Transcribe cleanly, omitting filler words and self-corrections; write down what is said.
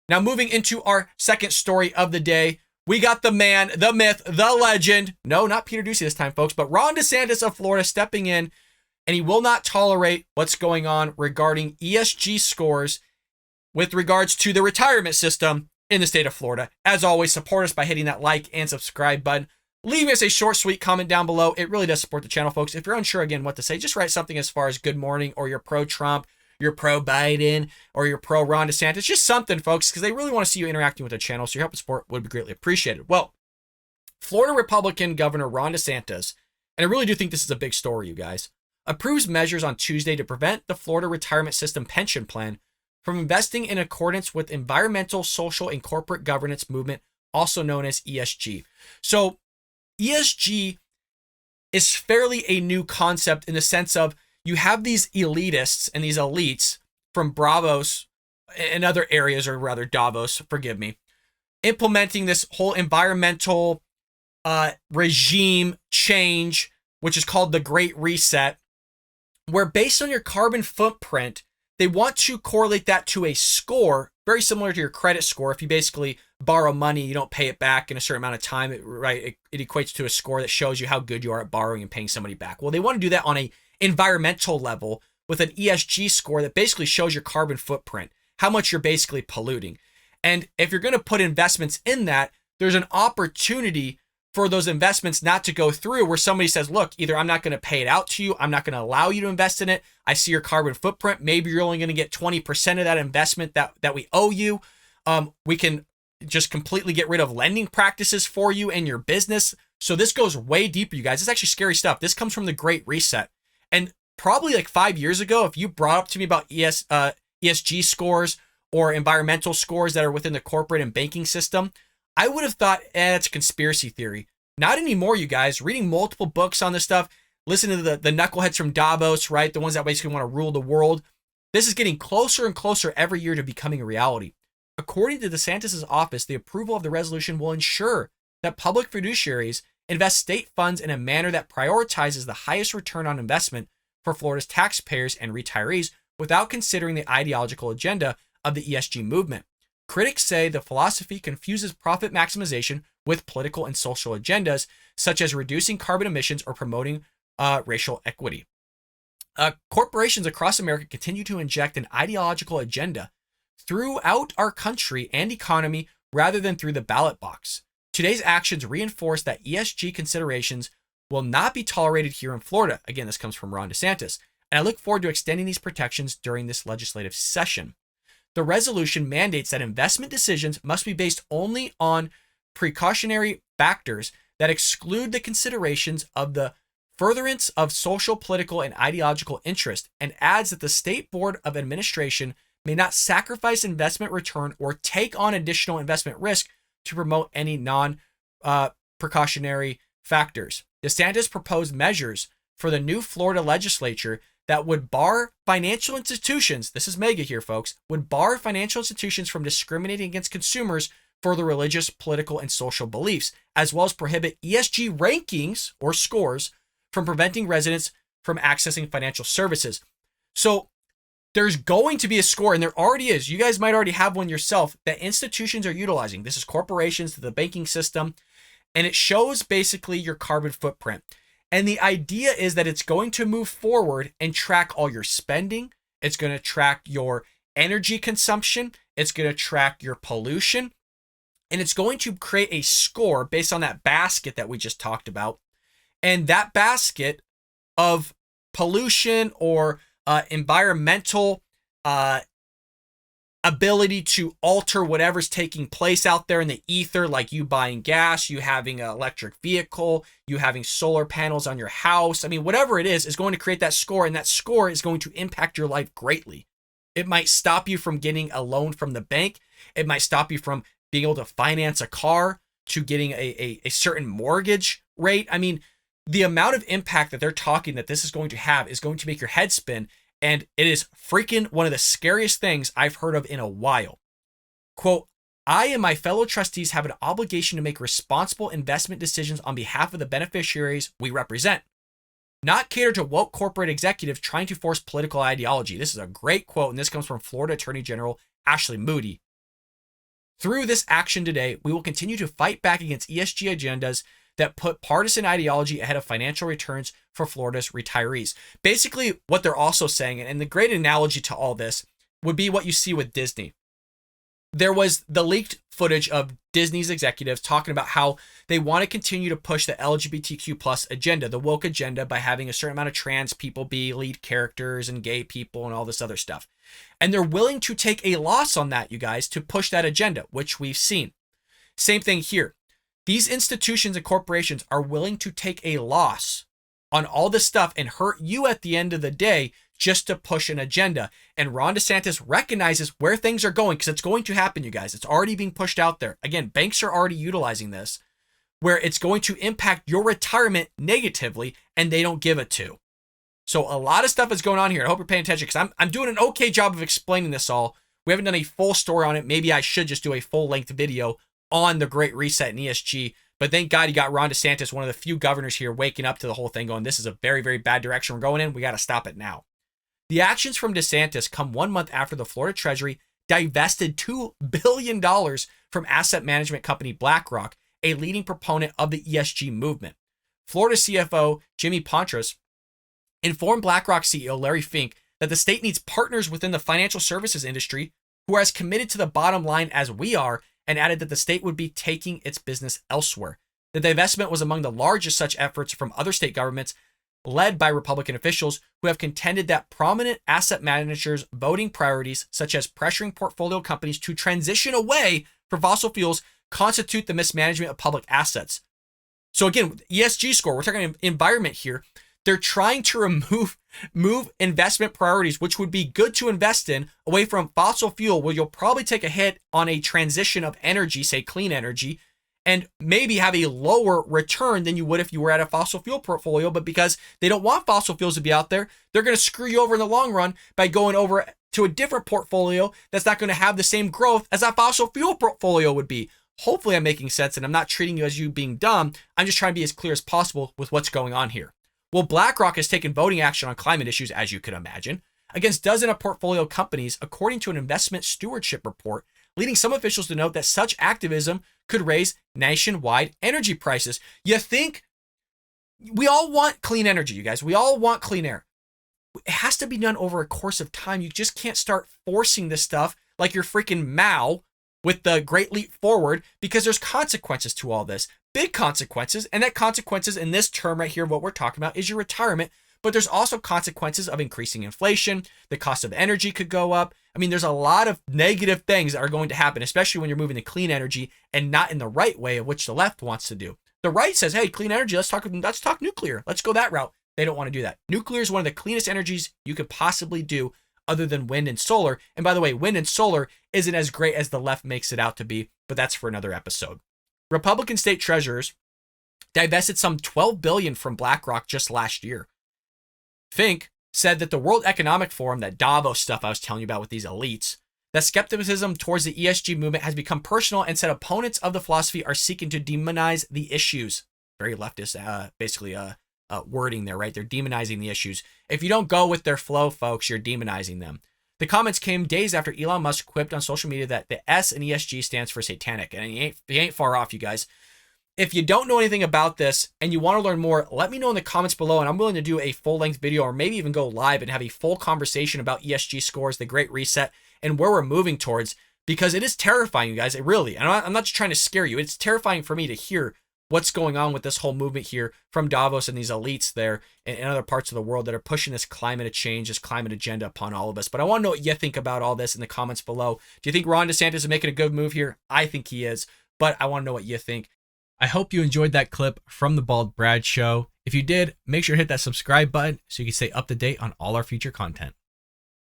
Now, moving into our second story of the day, we got the man, the myth, the legend. No, not Peter Doocy this time, folks, but Ron DeSantis of Florida stepping in, and he will not tolerate what's going on regarding ESG scores with regards to the retirement system in the state of Florida. As always, support us by hitting that like and subscribe button. Leave us a short, sweet comment down below. It really does support the channel, folks. If you're unsure, again, what to say, just write something as far as good morning, or you're pro-Trump, you're pro-Biden, or you're pro-Ron DeSantis. Just something, folks, because they really want to see you interacting with the channel, so your help and support would be greatly appreciated. Well, Florida Republican Governor Ron DeSantis, and I really do think this is a big story, you guys, approves measures on Tuesday to prevent the Florida Retirement System pension plan from investing in accordance with environmental, social, and corporate governance movement, also known as ESG. So ESG is fairly a new concept in the sense of you have these elitists and these elites from Bravos and other areas, or rather Davos, forgive me, implementing this whole environmental regime change, which is called the Great Reset, where based on your carbon footprint, they want to correlate that to a score, very similar to your credit score. If you basically borrow money, you don't pay it back in a certain amount of time, it equates to a score that shows you how good you are at borrowing and paying somebody back. Well, they want to do that on a environmental level with an ESG score that basically shows your carbon footprint, how much you're basically polluting. And if you're going to put investments in that, there's an opportunity for those investments not to go through, where somebody says, look, either I'm not going to pay it out to you, I'm not going to allow you to invest in it, I see your carbon footprint, maybe you're only going to get 20% of that investment that we owe you. We can just completely get rid of lending practices for you and your business. So this goes way deeper, you guys. It's actually scary stuff. This comes from the Great Reset. And probably like 5 years ago, if you brought up to me about ESG scores or environmental scores that are within the corporate and banking system, I would have thought, it's a conspiracy theory. Not anymore, you guys. Reading multiple books on this stuff, listening to the knuckleheads from Davos, right? The ones that basically want to rule the world. This is getting closer and closer every year to becoming a reality. According to DeSantis' office, the approval of the resolution will ensure that public fiduciaries invest state funds in a manner that prioritizes the highest return on investment for Florida's taxpayers and retirees without considering the ideological agenda of the ESG movement. Critics say the philosophy confuses profit maximization with political and social agendas, such as reducing carbon emissions or promoting racial equity. Corporations across America continue to inject an ideological agenda throughout our country and economy rather than through the ballot box. Today's actions reinforce that ESG considerations will not be tolerated here in Florida. Again, this comes from Ron DeSantis, and I look forward to extending these protections during this legislative session. The resolution mandates that investment decisions must be based only on precautionary factors that exclude the considerations of the furtherance of social, political, and ideological interest, and adds that the State Board of Administration may not sacrifice investment return or take on additional investment risk to promote any non-precautionary factors. DeSantis proposed measures for the new Florida legislature that would bar financial institutions, this is mega here, folks, would bar financial institutions from discriminating against consumers for their religious, political, and social beliefs, as well as prohibit ESG rankings or scores from preventing residents from accessing financial services. So there's going to be a score, and there already is. You guys might already have one yourself that institutions are utilizing. This is corporations, the banking system, and it shows basically your carbon footprint. And the idea is that it's going to move forward and track all your spending. It's going to track your energy consumption. It's going to track your pollution. And it's going to create a score based on that basket that we just talked about. And that basket of pollution or environmental ability to alter whatever's taking place out there in the ether, like you buying gas, you having an electric vehicle, you having solar panels on your house. I mean, whatever it is going to create that score, and that score is going to impact your life greatly. It might stop you from getting a loan from the bank. It might stop you from being able to finance a car, to getting a certain mortgage rate. I mean, the amount of impact that they're talking that this is going to have is going to make your head spin. And it is freaking one of the scariest things I've heard of in a while. Quote, I and my fellow trustees have an obligation to make responsible investment decisions on behalf of the beneficiaries we represent, not cater to woke corporate executives trying to force political ideology. This is a great quote, and this comes from Florida Attorney General Ashley Moody. Through this action today, we will continue to fight back against ESG agendas that put partisan ideology ahead of financial returns for Florida's retirees. Basically, what they're also saying, and the great analogy to all this would be what you see with Disney. There was the leaked footage of Disney's executives talking about how they want to continue to push the LGBTQ plus agenda, the woke agenda, by having a certain amount of trans people be lead characters and gay people and all this other stuff. And they're willing to take a loss on that, you guys, to push that agenda, which we've seen. Same thing here. These institutions and corporations are willing to take a loss on all this stuff and hurt you at the end of the day just to push an agenda. And Ron DeSantis recognizes where things are going, because it's going to happen, you guys. It's already being pushed out there. Again, banks are already utilizing this, where it's going to impact your retirement negatively, and they don't give it to. So a lot of stuff is going on here. I hope you're paying attention, because I'm doing an okay job of explaining this all. We haven't done a full story on it. Maybe I should just do a full-length video on the Great Reset and ESG. But thank God you got Ron DeSantis, one of the few governors here, waking up to the whole thing, going, this is a very, very bad direction we're going in. We got to stop it now. The actions from DeSantis come 1 month after the Florida Treasury divested $2 billion from asset management company BlackRock, a leading proponent of the ESG movement. Florida CFO Jimmy Pontras informed BlackRock CEO Larry Fink that the state needs partners within the financial services industry who are as committed to the bottom line as we are, and added that the state would be taking its business elsewhere. The divestment was among the largest such efforts from other state governments, led by Republican officials who have contended that prominent asset managers' voting priorities, such as pressuring portfolio companies to transition away from fossil fuels, constitute the mismanagement of public assets. So again, ESG score, we're talking environment here. They're trying to move investment priorities, which would be good to invest in, away from fossil fuel, where you'll probably take a hit on a transition of energy, say clean energy, and maybe have a lower return than you would if you were at a fossil fuel portfolio. But because they don't want fossil fuels to be out there, they're going to screw you over in the long run by going over to a different portfolio that's not going to have the same growth as a fossil fuel portfolio would be. Hopefully I'm making sense and I'm not treating you as you being dumb. I'm just trying to be as clear as possible with what's going on here. Well, BlackRock has taken voting action on climate issues, as you could imagine, against dozens of portfolio companies, according to an investment stewardship report, leading some officials to note that such activism could raise nationwide energy prices. You think we all want clean energy, you guys. We all want clean air. It has to be done over a course of time. You just can't start forcing this stuff like you're freaking Mao with the Great Leap Forward, because there's consequences to all this, big consequences. And that consequences in this term right here, what we're talking about is your retirement. But there's also consequences of increasing inflation. The cost of energy could go up. I mean, there's a lot of negative things that are going to happen, especially when you're moving to clean energy and not in the right way of which the left wants to do. The right says, hey, clean energy, let's talk nuclear. Let's go that route. They don't want to do that. Nuclear is one of the cleanest energies you could possibly do, other than wind and solar. And by the way, wind and solar isn't as great as the left makes it out to be, but that's for another episode. Republican state treasurers divested some $12 billion from BlackRock just last year. Fink said that the World Economic Forum, that Davos stuff I was telling you about with these elites, that skepticism towards the ESG movement has become personal, and said opponents of the philosophy are seeking to demonize the issues. Very leftist, wording there, right? They're demonizing the issues. If you don't go with their flow, folks, you're demonizing them. The comments came days after Elon Musk quipped on social media that the S in ESG stands for satanic, and he ain't far off, you guys. If you don't know anything about this and you want to learn more, let me know in the comments below, and I'm willing to do a full-length video, or maybe even go live and have a full conversation about ESG scores, the Great Reset, and where we're moving towards, because it is terrifying, you guys. It really, and I'm not just trying to scare you. It's terrifying for me to hear what's going on with this whole movement here from Davos and these elites there in other parts of the world that are pushing this climate change, this climate agenda upon all of us. But I want to know what you think about all this in the comments below. Do you think Ron DeSantis is making a good move here? I think he is, but I want to know what you think. I hope you enjoyed that clip from the Bald Brad Show. If you did, make sure to hit that subscribe button so you can stay up to date on all our future content.